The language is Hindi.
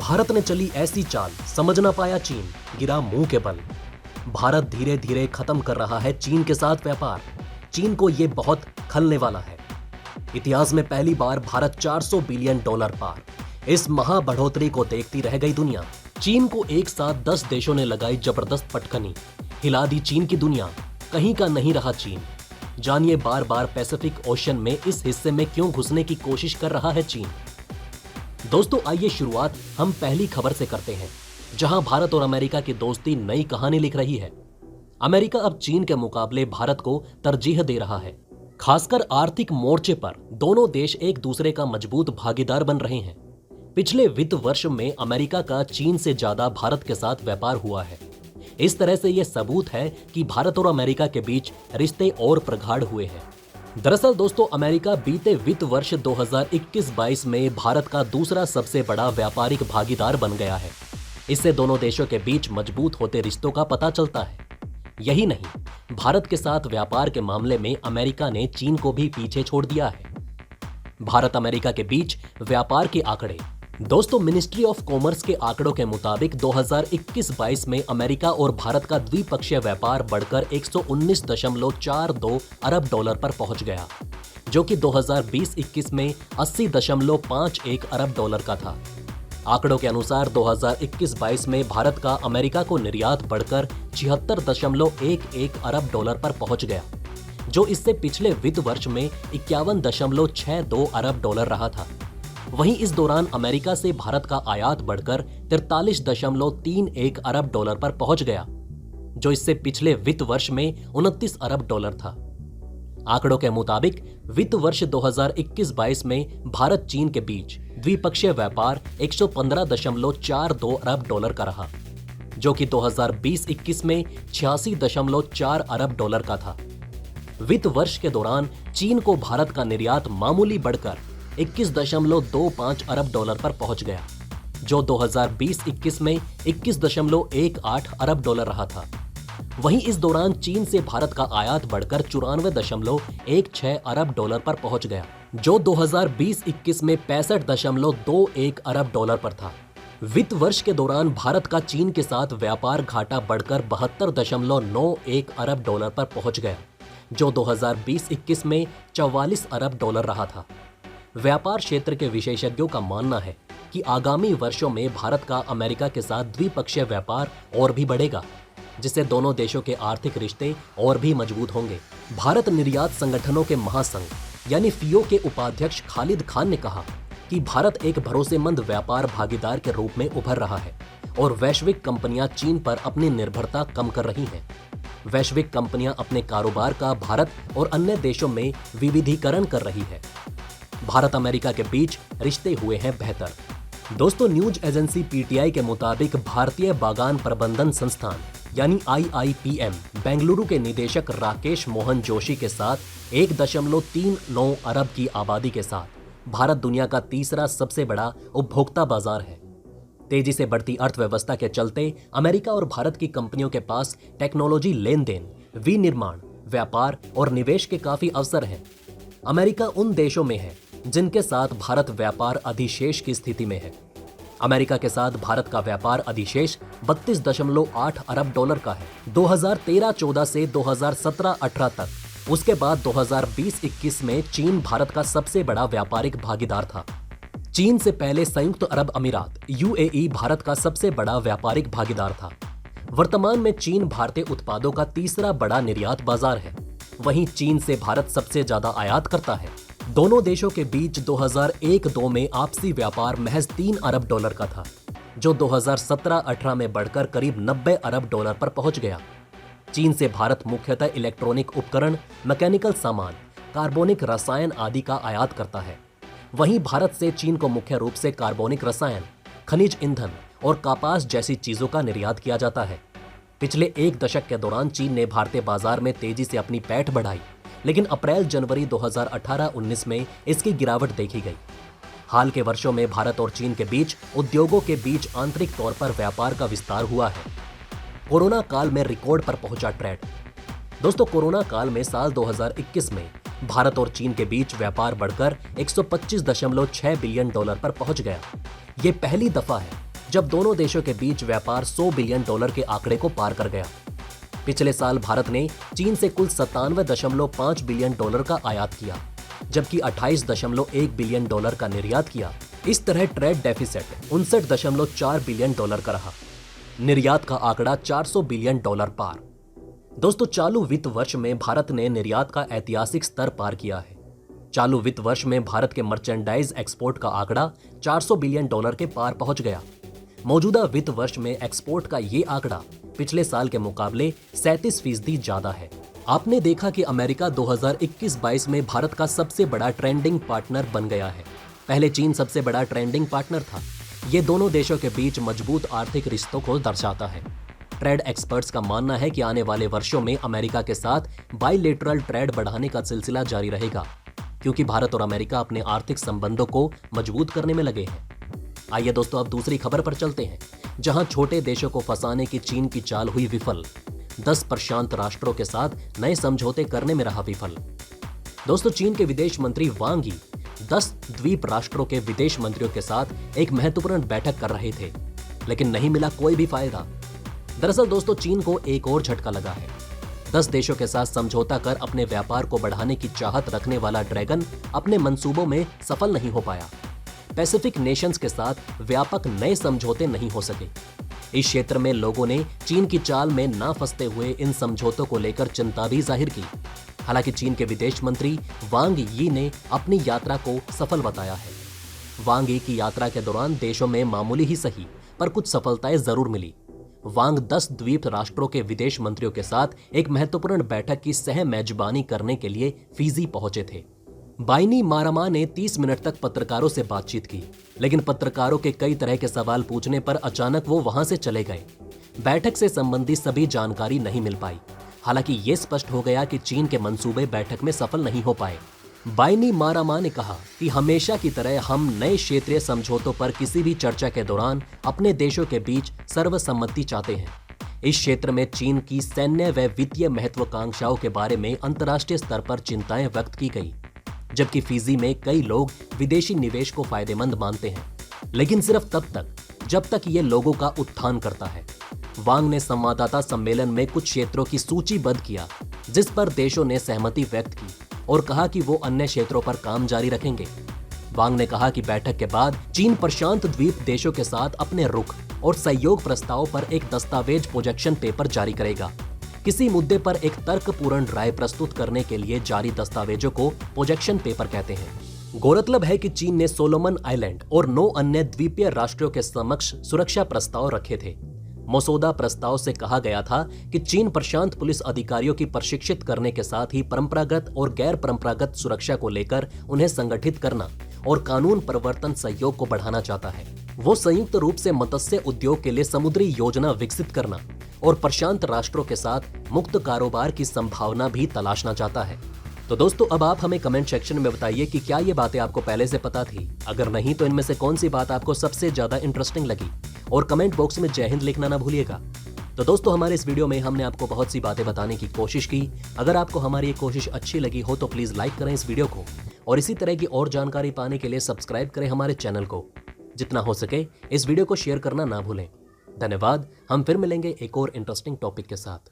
भारत ने चली ऐसी चाल, समझ ना पाया चीन, गिरा मुंह के बल। भारत धीरे धीरे खत्म कर रहा है चीन के साथ व्यापार। चीन को ये बहुत खलने वाला है। इतिहास में पहली बार भारत 400 बिलियन डॉलर पार। इस महा बढ़ोतरी को देखती रह गई दुनिया। चीन को एक साथ 10 देशों ने लगाई जबरदस्त पटखनी। हिला दी चीन की दुनिया। कहीं का नहीं रहा चीन। जानिए बार बार पैसिफिक ओशन में इस हिस्से में क्यों घुसने की कोशिश कर रहा है चीन। दोस्तों आइए शुरुआत हम पहली खबर से करते हैं, जहां भारत और अमेरिका की दोस्ती नई कहानी लिख रही है। अमेरिका अब चीन के मुकाबले भारत को तरजीह दे रहा है। खासकर आर्थिक मोर्चे पर दोनों देश एक दूसरे का मजबूत भागीदार बन रहे हैं। पिछले वित्त वर्ष में अमेरिका का चीन से ज्यादा भारत के साथ व्यापार हुआ है। इस तरह से यह सबूत है कि भारत और अमेरिका के बीच रिश्ते और प्रगाढ़ हुए हैं। दरअसल दोस्तों, अमेरिका बीते वित्त वर्ष 2021-22 में भारत का दूसरा सबसे बड़ा व्यापारिक भागीदार बन गया है। इससे दोनों देशों के बीच मजबूत होते रिश्तों का पता चलता है। यही नहीं, भारत के साथ व्यापार के मामले में अमेरिका ने चीन को भी पीछे छोड़ दिया है। भारत अमेरिका के बीच व्यापार के आंकड़े। दोस्तों, मिनिस्ट्री ऑफ कॉमर्स के आंकड़ों के मुताबिक 2021-22 में अमेरिका और भारत का द्विपक्षीय व्यापार बढ़कर 119.42 अरब डॉलर पर पहुंच गया, जो कि 2020-21 में 80.51 अरब डॉलर का था। आंकड़ों के अनुसार 2021-22 में भारत का अमेरिका को निर्यात बढ़कर 76.11 अरब डॉलर पर पहुंच गया, जो इससे पिछले वित्त वर्ष में 51.62 अरब डॉलर रहा था। वहीं इस दौरान अमेरिका से भारत का आयात बढ़कर 43.31 अरब डॉलर पर पहुंच गया, जो इससे पिछले वित्त वर्ष में 29 अरब डॉलर था। आंकड़ों के मुताबिक वित्त वर्ष 2021-22 में भारत चीन के बीच द्विपक्षीय व्यापार 115.42 अरब डॉलर का रहा, जो कि 2020-21 में 86.4 अरब डॉलर का था। वित्त वर्ष के दौरान चीन को भारत का निर्यात मामूली बढ़कर 21.25 अरब डॉलर पर पहुंच गया, जो 2020-21 में 21.18 अरब डॉलर रहा था। वहीं इस दौरान चीन से भारत का आयात बढ़कर 94.16 अरब डॉलर पर पहुंच गया, जो 2020-21 में 65.21 अरब डॉलर पर था। वित्त वर्ष के दौरान भारत का चीन के साथ व्यापार घाटा बढ़कर 72.91 अरब डॉलर पर पहुंच गया, जो 2020-21 में 44 अरब डॉलर रहा था। व्यापार क्षेत्र के विशेषज्ञों का मानना है कि आगामी वर्षों में भारत का अमेरिका के साथ द्विपक्षीय व्यापार और भी बढ़ेगा, जिससे दोनों देशों के आर्थिक रिश्ते और भी मजबूत होंगे। भारत निर्यात संगठनों के महासंघ यानी फियो के उपाध्यक्ष खालिद खान ने कहा कि भारत एक भरोसेमंद व्यापार भागीदार के रूप में उभर रहा है और वैश्विक कंपनियां चीन पर अपनी निर्भरता कम कर रही हैं। वैश्विक कंपनियां अपने कारोबार का भारत और अन्य देशों में विविधीकरण कर रही है। भारत अमेरिका के बीच रिश्ते हुए हैं बेहतर। दोस्तों, न्यूज एजेंसी पीटीआई के मुताबिक भारतीय बागान प्रबंधन संस्थान यानी IIPM बेंगलुरु के निदेशक राकेश मोहन जोशी के साथ 1.39 अरब की आबादी के साथ भारत दुनिया का तीसरा सबसे बड़ा उपभोक्ता बाजार है। तेजी से बढ़ती अर्थव्यवस्था के चलते अमेरिका और भारत की कंपनियों के पास टेक्नोलॉजी लेन देन, विनिर्माण, व्यापार और निवेश के काफी अवसर हैं। अमेरिका उन देशों में है जिनके साथ भारत व्यापार अधिशेष की स्थिति में है। अमेरिका के साथ भारत का व्यापार अधिशेष 32.8 अरब डॉलर का है 2013-14 से 2017-18 तक। उसके बाद 2020-21 में चीन भारत का सबसे बड़ा व्यापारिक भागीदार था। चीन से पहले संयुक्त अरब अमीरात UAE भारत का सबसे बड़ा व्यापारिक भागीदार था। वर्तमान में चीन भारतीय उत्पादों का तीसरा बड़ा निर्यात बाजार है। वहीं चीन से भारत सबसे ज्यादा आयात करता है। दोनों देशों के बीच 2001-2 में आपसी व्यापार महज 3 अरब डॉलर का था, जो 2017-18 में बढ़कर करीब 90 अरब डॉलर पर पहुंच गया। चीन से भारत मुख्यतः इलेक्ट्रॉनिक उपकरण, मैकेनिकल सामान, कार्बनिक रसायन आदि का आयात करता है। वहीं भारत से चीन को मुख्य रूप से कार्बनिक रसायन, खनिज ईंधन और कपास जैसी चीजों का निर्यात किया जाता है। पिछले एक दशक के दौरान चीन ने भारतीय बाजार में तेजी से अपनी पैठ बढ़ाई, लेकिन अप्रैल-जनवरी 2018-19 में इसकी गिरावट देखी गई। हाल के वर्षों में भारत और चीन के बीच उद्योगों के बीच आंतरिक तौर पर व्यापार का विस्तार हुआ है। कोरोना काल में रिकॉर्ड पर पहुंचा ट्रेड। दोस्तों, कोरोना काल में साल 2021 में भारत और चीन के बीच व्यापार बढ़कर 125.6 बिलियन डॉलर पर पहुंच गया। ये पहली दफा है जब दोनों देशों के बीच व्यापार $100 बिलियन के आंकड़े को पार कर गया। पिछले साल भारत ने चीन से कुल 97.5 बिलियन डॉलर का आयात किया, जबकि 28.1 बिलियन डॉलर का निर्यात किया। इस तरह ट्रेड डेफिसिट 59.4 बिलियन डॉलर का रहा। निर्यात का आंकड़ा $400 बिलियन पार। दोस्तों, चालू वित्त वर्ष में भारत ने निर्यात का ऐतिहासिक स्तर पार किया है। चालू वित्त वर्ष में भारत के मर्चेंडाइज एक्सपोर्ट का आंकड़ा $400 बिलियन के पार पहुंच गया। मौजूदा वित्त वर्ष में एक्सपोर्ट का ये आंकड़ा पिछले साल के मुकाबले 37% ज्यादा है। आपने देखा कि अमेरिका 2021-22 में भारत का सबसे बड़ा ट्रेंडिंग पार्टनर बन गया है। पहले चीन सबसे बड़ा ट्रेंडिंग पार्टनर था। ये दोनों देशों के बीच मजबूत आर्थिक रिश्तों को दर्शाता है। ट्रेड एक्सपर्ट्स का मानना है कि आने वाले वर्षों में अमेरिका के साथ बाइलेटरल ट्रेड बढ़ाने का सिलसिला जारी रहेगा, क्योंकि भारत और अमेरिका अपने आर्थिक संबंधों को मजबूत करने में लगे हैं। आइए दोस्तों, अब दूसरी खबर पर चलते हैं, जहां छोटे देशों को फंसाने की चीन की चाल हुई विफल। 10 प्रशांत राष्ट्रों के साथ नए समझौते करने में रहा विफल। दोस्तों, चीन के विदेश मंत्री वांग यी 10 द्वीप राष्ट्रों के विदेश मंत्रियों के साथ एक महत्वपूर्ण बैठक कर रहे थे, लेकिन नहीं मिला कोई भी फायदा। दरअसल दोस्तों, चीन को एक और झटका लगा है। 10 देशों के साथ समझौता कर अपने व्यापार को बढ़ाने की चाहत रखने वाला ड्रैगन अपने मंसूबों में सफल नहीं हो पाया। पैसिफिक नेशंस के साथ व्यापक नए समझौते नहीं हो सके। इस क्षेत्र में लोगों ने चीन की चाल में ना फंसते हुए इन समझौतों को लेकर चिंता भी जाहिर की। हालांकि चीन के विदेश मंत्री वांग यी ने अपनी यात्रा को सफल बताया है। वांग यी की यात्रा के दौरान देशों में मामूली ही सही पर कुछ सफलताएं जरूर मिली। वांग 10 द्वीप राष्ट्रों के विदेश मंत्रियों के साथ एक महत्वपूर्ण बैठक की सह मेजबानी करने के लिए फिजी पहुंचे थे। बाइनी मारामा ने 30 मिनट तक पत्रकारों से बातचीत की, लेकिन पत्रकारों के कई तरह के सवाल पूछने पर अचानक वो वहां से चले गए। बैठक से संबंधित सभी जानकारी नहीं मिल पाई। हालांकि ये स्पष्ट हो गया कि चीन के मंसूबे बैठक में सफल नहीं हो पाए। बाइनी मारामा ने कहा कि हमेशा की तरह हम नए क्षेत्रीय समझौतों पर किसी भी चर्चा के दौरान अपने देशों के बीच सर्वसम्मति चाहते हैं। इस क्षेत्र में चीन की सैन्य व वित्तीय महत्वाकांक्षाओं के बारे में अंतर्राष्ट्रीय स्तर पर चिंताएं व्यक्त की गई, जबकि फिजी में कई लोग विदेशी निवेश को फायदेमंद मानते हैं, लेकिन सिर्फ तब तक जब तक ये लोगों का उत्थान करता है। वांग ने संवाददाता सम्मेलन में कुछ क्षेत्रों की सूचीबद्ध किया जिस पर देशों ने सहमति व्यक्त की और कहा कि वो अन्य क्षेत्रों पर काम जारी रखेंगे। वांग ने कहा कि बैठक के बाद चीन प्रशांत द्वीप देशों के साथ अपने रुख और सहयोग प्रस्ताव पर एक दस्तावेज प्रोजेक्शन पेपर जारी करेगा। किसी मुद्दे पर एक तर्कपूर्ण राय प्रस्तुत करने के लिए जारी दस्तावेजों को प्रोजेक्शन पेपर कहते हैं। गौरतलब है कि चीन ने सोलोमन आइलैंड और 9 अन्य द्वीपीय राष्ट्रों के समक्ष सुरक्षा प्रस्ताव रखे थे। मसौदा प्रस्ताव से कहा गया था कि चीन प्रशांत पुलिस अधिकारियों की प्रशिक्षित करने के साथ ही परंपरागत और गैर परंपरागत सुरक्षा को लेकर उन्हें संगठित करना और कानून प्रवर्तन सहयोग को बढ़ाना चाहता है। वो संयुक्त रूप से मत्स्य उद्योग के लिए समुद्री योजना विकसित करना और प्रशांत राष्ट्रों के साथ मुक्त कारोबार की संभावना भी तलाशना चाहता है। तो दोस्तों, अब आप हमें कमेंट सेक्शन में बताइए कि क्या ये बातें आपको पहले से पता थी। अगर नहीं तो इनमें से कौन सी बात आपको सबसे ज्यादा इंटरेस्टिंग लगी, और कमेंट बॉक्स में जय हिंद लिखना ना भूलिएगा। तो दोस्तों, हमारे इस वीडियो में हमने आपको बहुत सी बातें बताने की कोशिश की। अगर आपको हमारी ये कोशिश अच्छी लगी हो तो प्लीज लाइक करें इस वीडियो को, और इसी तरह की और जानकारी पाने के लिए सब्सक्राइब करें हमारे चैनल को। जितना हो सके इस वीडियो को शेयर करना ना भूलें। धन्यवाद। हम फिर मिलेंगे एक और इंटरेस्टिंग टॉपिक के साथ।